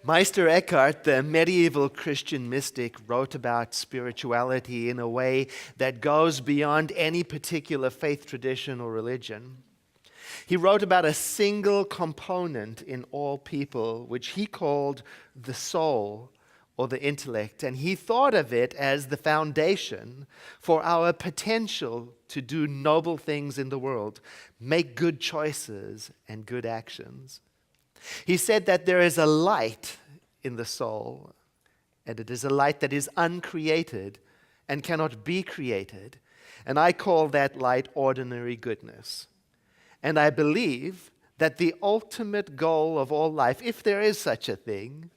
Meister Eckhart, the medieval Christian mystic, wrote about spirituality in a way that goes beyond any particular faith tradition or religion. He wrote about a single component in all people, which he called the soul or the intellect, and he thought of it as the foundation for our potential to do noble things in the world, make good choices and good actions. He said that there is a light in the soul, and it is a light that is uncreated and cannot be created. And I call that light ordinary goodness. And I believe that the ultimate goal of all life, if there is such a thing,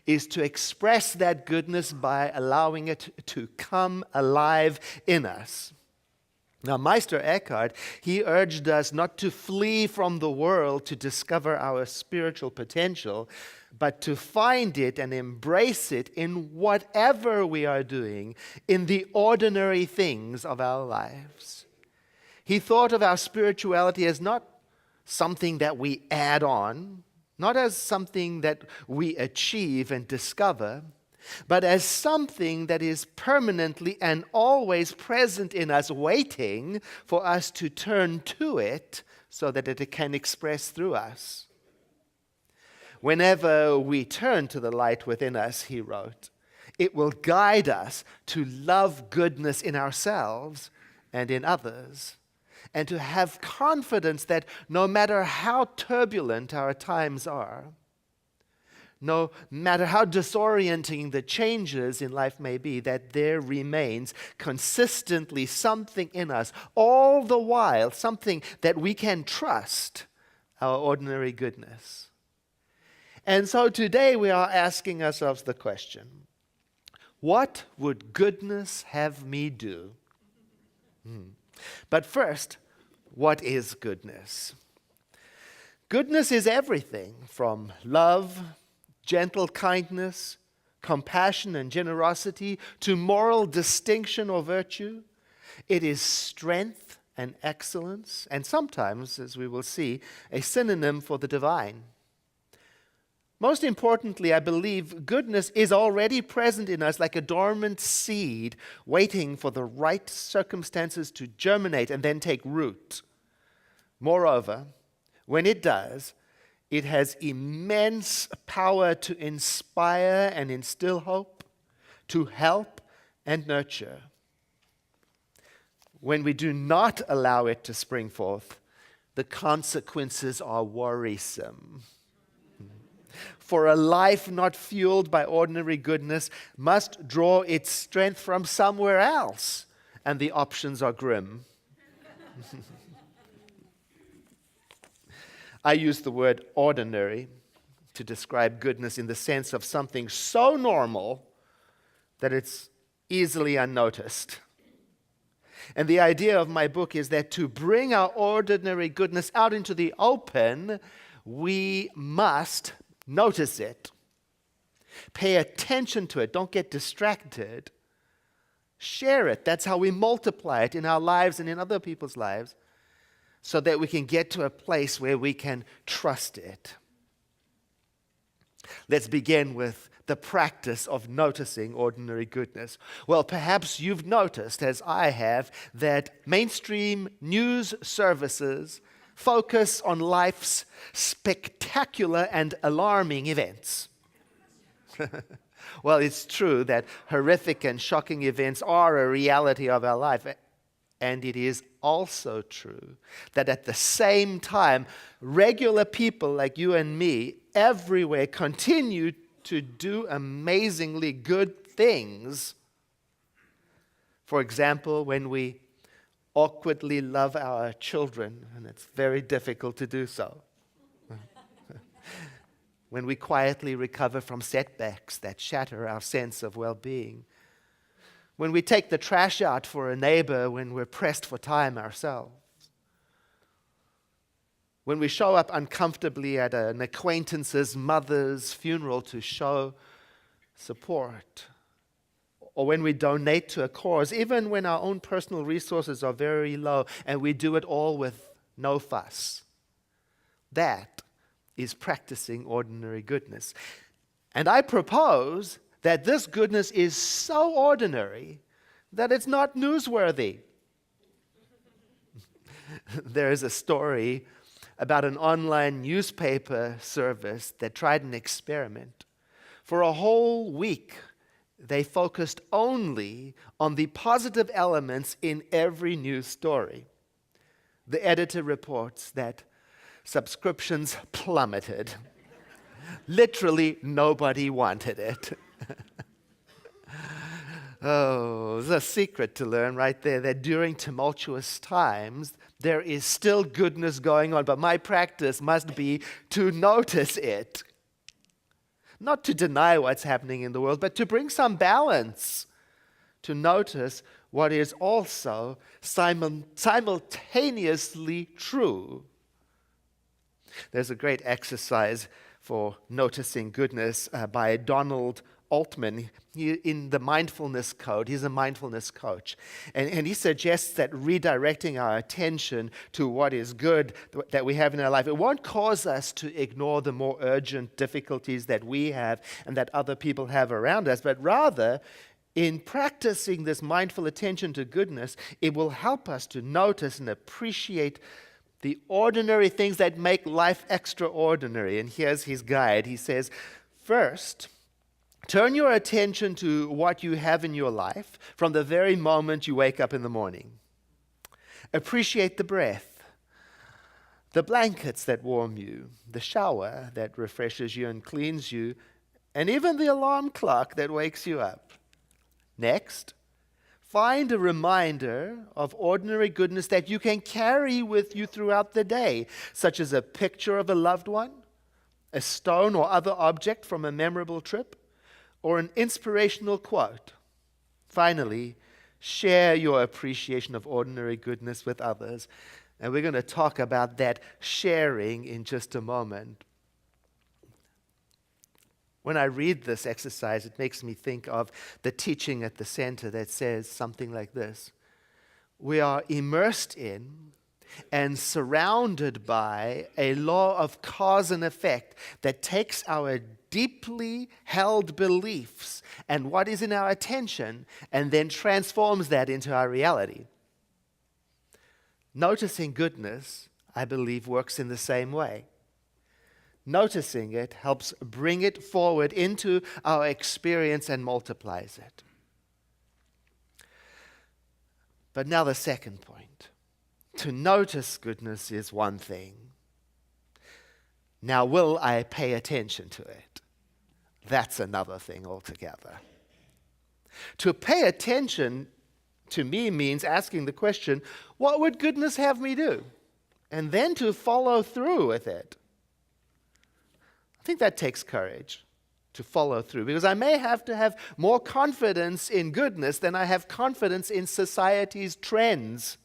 is to express that goodness by allowing it to come alive in us. Now, Meister Eckhart, he urged us not to flee from the world to discover our spiritual potential, but to find it and embrace it in whatever we are doing, in the ordinary things of our lives. He thought of our spirituality as not something that we add on, not as something that we achieve and discover, but as something that is permanently and always present in us, waiting for us to turn to it so that it can express through us. Whenever we turn to the light within us, he wrote, it will guide us to love goodness in ourselves and in others, and to have confidence that no matter how turbulent our times are, no matter how disorienting the changes in life may be, that there remains consistently something in us, all the while, something that we can trust, our ordinary goodness. And so today we are asking ourselves the question, what would goodness have me do? But first, what is goodness? Goodness is everything from love, gentle kindness, compassion and generosity, to moral distinction or virtue. It is strength and excellence, and sometimes, as we will see, a synonym for the divine. Most importantly, I believe goodness is already present in us like a dormant seed, waiting for the right circumstances to germinate and then take root. Moreover, when it does, it has immense power to inspire and instill hope, to help and nurture. When we do not allow it to spring forth, the consequences are worrisome. For a life not fueled by ordinary goodness must draw its strength from somewhere else, and the options are grim. I use the word ordinary to describe goodness in the sense of something so normal that it's easily unnoticed. And the idea of my book is that to bring our ordinary goodness out into the open, we must notice it. Pay attention to it. Don't get distracted. Share it. That's how we multiply it in our lives and in other people's lives, so that we can get to a place where we can trust it. Let's begin with the practice of noticing ordinary goodness. Well, perhaps you've noticed, as I have, that mainstream news services focus on life's spectacular and alarming events. Well, it's true that horrific and shocking events are a reality of our life. And it is also true that at the same time, regular people like you and me everywhere continue to do amazingly good things. For example, when we awkwardly love our children, and it's very difficult to do so. When we quietly recover from setbacks that shatter our sense of well-being. When we take the trash out for a neighbor when we're pressed for time ourselves. When we show up uncomfortably at an acquaintance's mother's funeral to show support. Or when we donate to a cause, even when our own personal resources are very low, and we do it all with no fuss. That is practicing ordinary goodness. And I propose that this goodness is so ordinary that it's not newsworthy. There is a story about an online newspaper service that tried an experiment. For a whole week, they focused only on the positive elements in every news story. The editor reports that subscriptions plummeted. Literally, nobody wanted it. Oh, there's a secret to learn right there, that during tumultuous times, there is still goodness going on, but my practice must be to notice it. Not to deny what's happening in the world, but to bring some balance. To notice what is also simultaneously true. There's a great exercise for noticing goodness by Donald Altman in the Mindfulness Code. He's a mindfulness coach. And he suggests that redirecting our attention to what is good that we have in our life, it won't cause us to ignore the more urgent difficulties that we have and that other people have around us, but rather, in practicing this mindful attention to goodness, it will help us to notice and appreciate the ordinary things that make life extraordinary. And here's his guide. He says, first, turn your attention to what you have in your life from the very moment you wake up in the morning. Appreciate the breath, the blankets that warm you, the shower that refreshes you and cleans you, and even the alarm clock that wakes you up. Next, find a reminder of ordinary goodness that you can carry with you throughout the day, such as a picture of a loved one, a stone or other object from a memorable trip, or an inspirational quote. Finally, share your appreciation of ordinary goodness with others. And we're going to talk about that sharing in just a moment. When I read this exercise, it makes me think of the teaching at the center that says something like this. We are immersed in and surrounded by a law of cause and effect that takes our deeply held beliefs and what is in our attention and then transforms that into our reality. Noticing goodness, I believe, works in the same way. Noticing it helps bring it forward into our experience and multiplies it. But now the second point. To notice goodness is one thing. Now, will I pay attention to it? That's another thing altogether. To pay attention to me means asking the question, what would goodness have me do? And then to follow through with it. I think that takes courage to follow through, because I may have to have more confidence in goodness than I have confidence in society's trends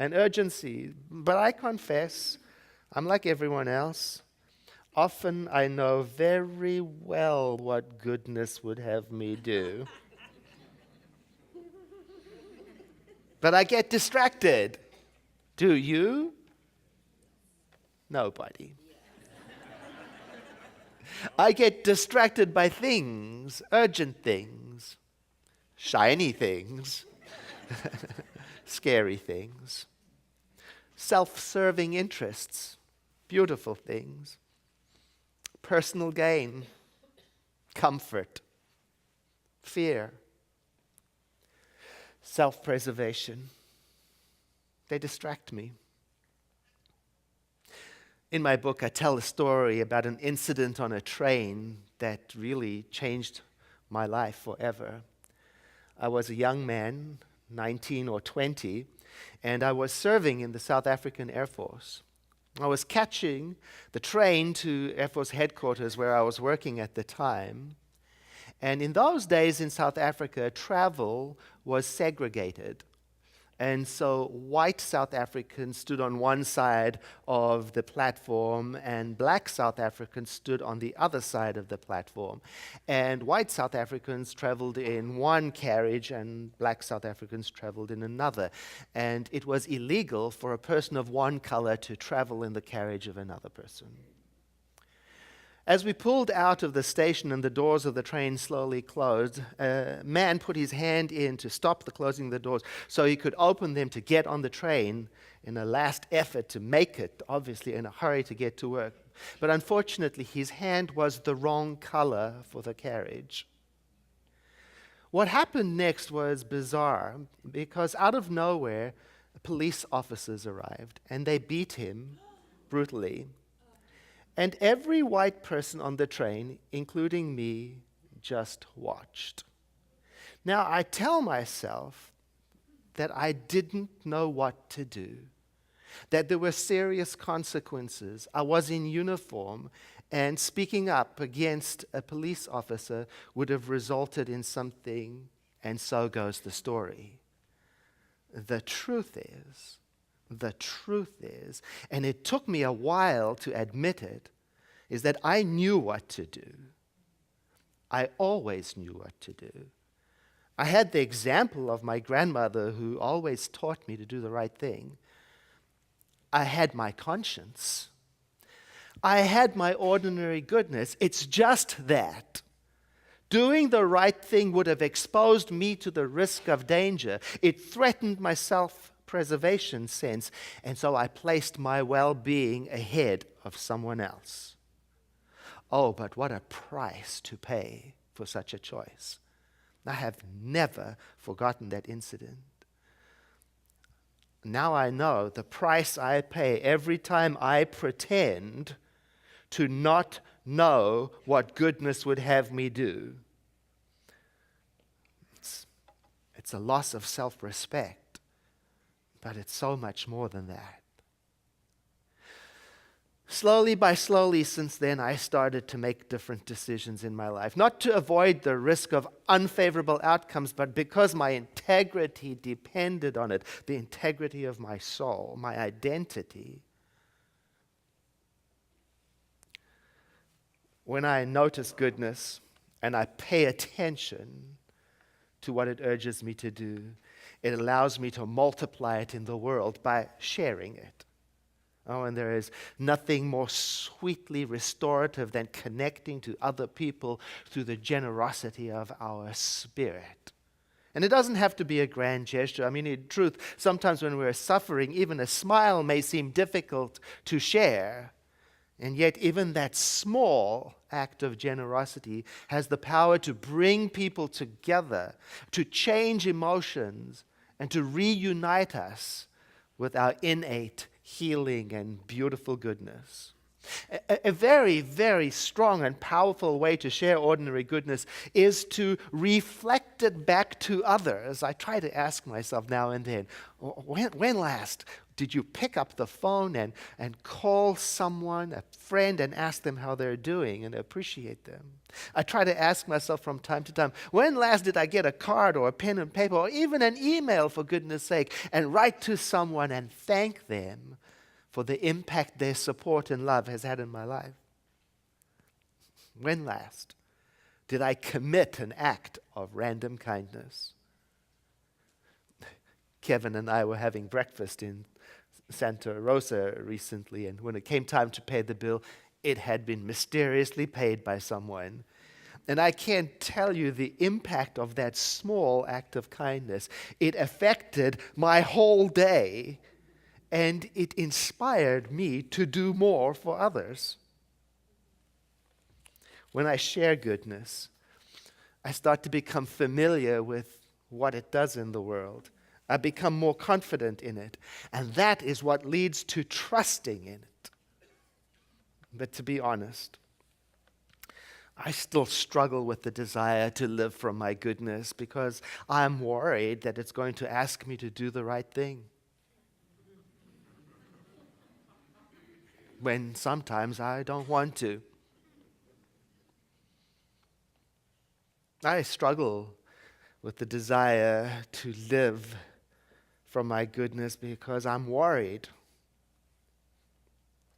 and urgency. But I confess, I'm like everyone else. Often I know very well what goodness would have me do. But I get distracted. Do you? Nobody. I get distracted by things, urgent things, shiny things, scary things, self-serving interests, beautiful things, personal gain, comfort, fear, self-preservation. They distract me. In my book, I tell a story about an incident on a train that really changed my life forever. I was a young man, 19 or 20, and I was serving in the South African Air Force. I was catching the train to Air Force headquarters where I was working at the time. And in those days in South Africa, travel was segregated. And so white South Africans stood on one side of the platform and black South Africans stood on the other side of the platform. And white South Africans traveled in one carriage and black South Africans traveled in another. And it was illegal for a person of one color to travel in the carriage of another person. As we pulled out of the station and the doors of the train slowly closed, a man put his hand in to stop the closing of the doors so he could open them to get on the train in a last effort to make it, obviously in a hurry to get to work. But unfortunately, his hand was the wrong color for the carriage. What happened next was bizarre, because out of nowhere, police officers arrived, and they beat him brutally. And every white person on the train, including me, just watched. Now, I tell myself that I didn't know what to do, that there were serious consequences. I was in uniform, and speaking up against a police officer would have resulted in something, and so goes the story. The truth is, and it took me a while to admit it, is that I knew what to do. I always knew what to do. I had the example of my grandmother who always taught me to do the right thing. I had my conscience. I had my ordinary goodness. It's just that doing the right thing would have exposed me to the risk of danger. It threatened my self-preservation sense, and so I placed my well-being ahead of someone else. Oh, but what a price to pay for such a choice. I have never forgotten that incident. Now I know the price I pay every time I pretend to not know what goodness would have me do. It's a loss of self-respect, but it's so much more than that. Slowly by slowly, since then, I started to make different decisions in my life, not to avoid the risk of unfavorable outcomes, but because my integrity depended on it, the integrity of my soul, my identity. When I notice goodness and I pay attention to what it urges me to do, it allows me to multiply it in the world by sharing it. Oh, and there is nothing more sweetly restorative than connecting to other people through the generosity of our spirit. And it doesn't have to be a grand gesture. I mean, in truth, sometimes when we're suffering, even a smile may seem difficult to share. And yet, even that small act of generosity has the power to bring people together, to change emotions, and to reunite us with our innate healing and beautiful goodness. A very, very strong and powerful way to share ordinary goodness is to reflect it back to others. I try to ask myself now and then, when last did you pick up the phone and call someone, a friend, and ask them how they're doing and appreciate them? I try to ask myself from time to time, when last did I get a card or a pen and paper or even an email, for goodness sake, and write to someone and thank them for the impact their support and love has had in my life? When last did I commit an act of random kindness? Kevin and I were having breakfast in Santa Rosa recently, and when it came time to pay the bill, it had been mysteriously paid by someone. And I can't tell you the impact of that small act of kindness. It affected my whole day, and it inspired me to do more for others. When I share goodness, I start to become familiar with what it does in the world. I become more confident in it. And that is what leads to trusting in it. But to be honest, I still struggle with the desire to live from my goodness because I'm worried that it's going to ask me to do the right thing. When sometimes I don't want to. I struggle with the desire to live from my goodness because I'm worried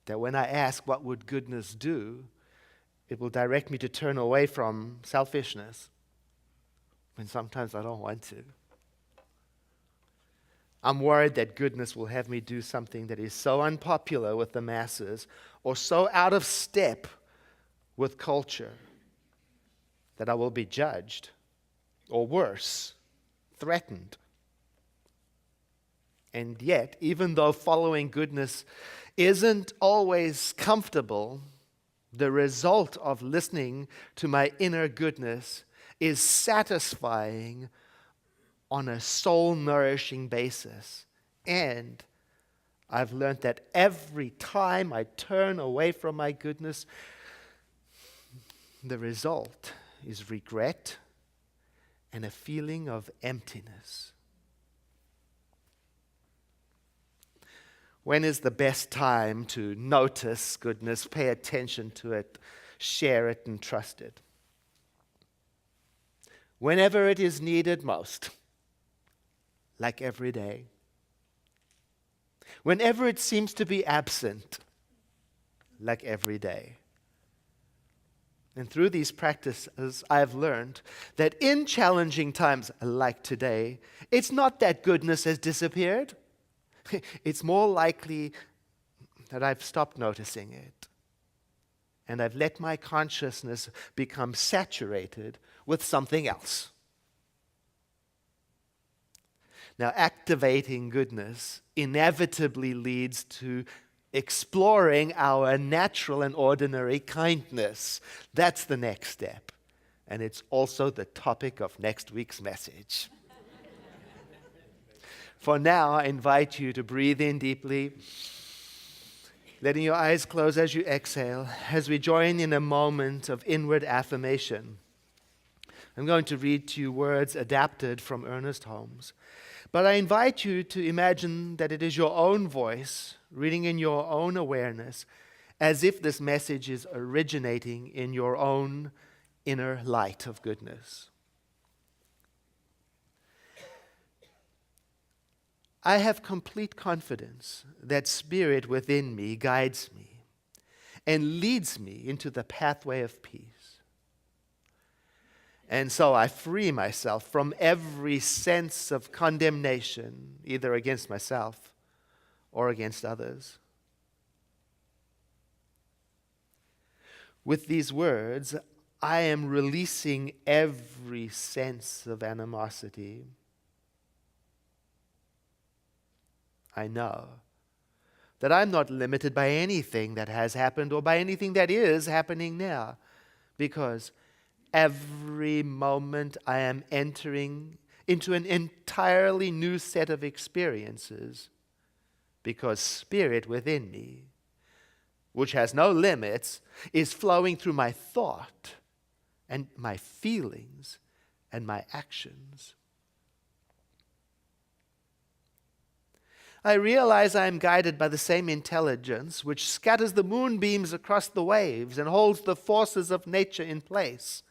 that when I ask what would goodness do, it will direct me to turn away from selfishness when sometimes I don't want to. I'm worried that goodness will have me do something that is so unpopular with the masses or so out of step with culture, that I will be judged, or worse, threatened. And yet, even though following goodness isn't always comfortable, the result of listening to my inner goodness is satisfying on a soul-nourishing basis. And I've learned that every time I turn away from my goodness, the result is regret and a feeling of emptiness. When is the best time to notice goodness, pay attention to it, share it, and trust it? Whenever it is needed most, like every day. Whenever it seems to be absent, like every day. And through these practices, I've learned that in challenging times like today, it's not that goodness has disappeared. It's more likely that I've stopped noticing it. And I've let my consciousness become saturated with something else. Now, activating goodness inevitably leads to exploring our natural and ordinary kindness. That's the next step. And it's also the topic of next week's message. For now, I invite you to breathe in deeply, letting your eyes close as you exhale, as we join in a moment of inward affirmation. I'm going to read to you words adapted from Ernest Holmes. But I invite you to imagine that it is your own voice, reading in your own awareness, as if this message is originating in your own inner light of goodness. I have complete confidence that Spirit within me guides me and leads me into the pathway of peace. And so I free myself from every sense of condemnation, either against myself or against others. With these words, I am releasing every sense of animosity. I know that I'm not limited by anything that has happened or by anything that is happening now, because every moment I am entering into an entirely new set of experiences, because Spirit within me, which has no limits, is flowing through my thought and my feelings and my actions. I realize I am guided by the same intelligence which scatters the moonbeams across the waves and holds the forces of nature in place.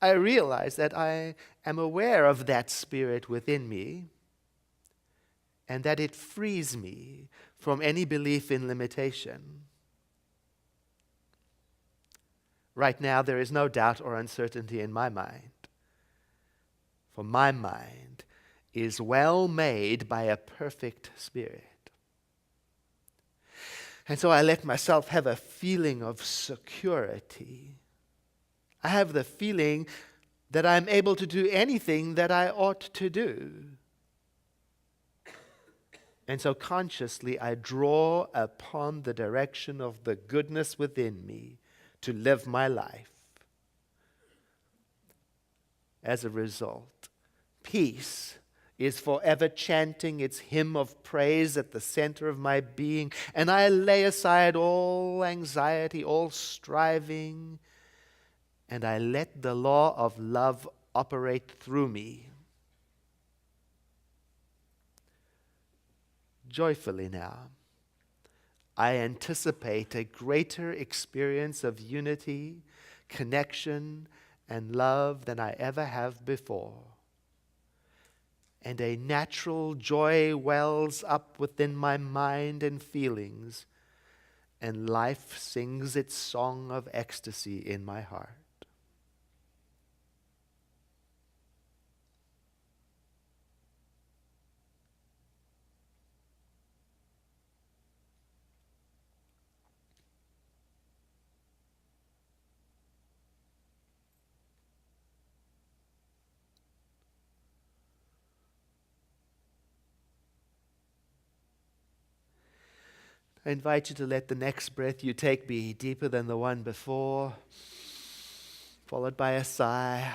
I realize that I am aware of that Spirit within me and that it frees me from any belief in limitation. Right now, there is no doubt or uncertainty in my mind, for my mind is well made by a perfect Spirit. And so I let myself have a feeling of security. I have the feeling that I'm able to do anything that I ought to do. And so consciously I draw upon the direction of the goodness within me to live my life. As a result, peace is forever chanting its hymn of praise at the center of my being, and I lay aside all anxiety, all striving, and I let the law of love operate through me. Joyfully now, I anticipate a greater experience of unity, connection, and love than I ever have before. And a natural joy wells up within my mind and feelings, and life sings its song of ecstasy in my heart. I invite you to let the next breath you take be deeper than the one before, followed by a sigh.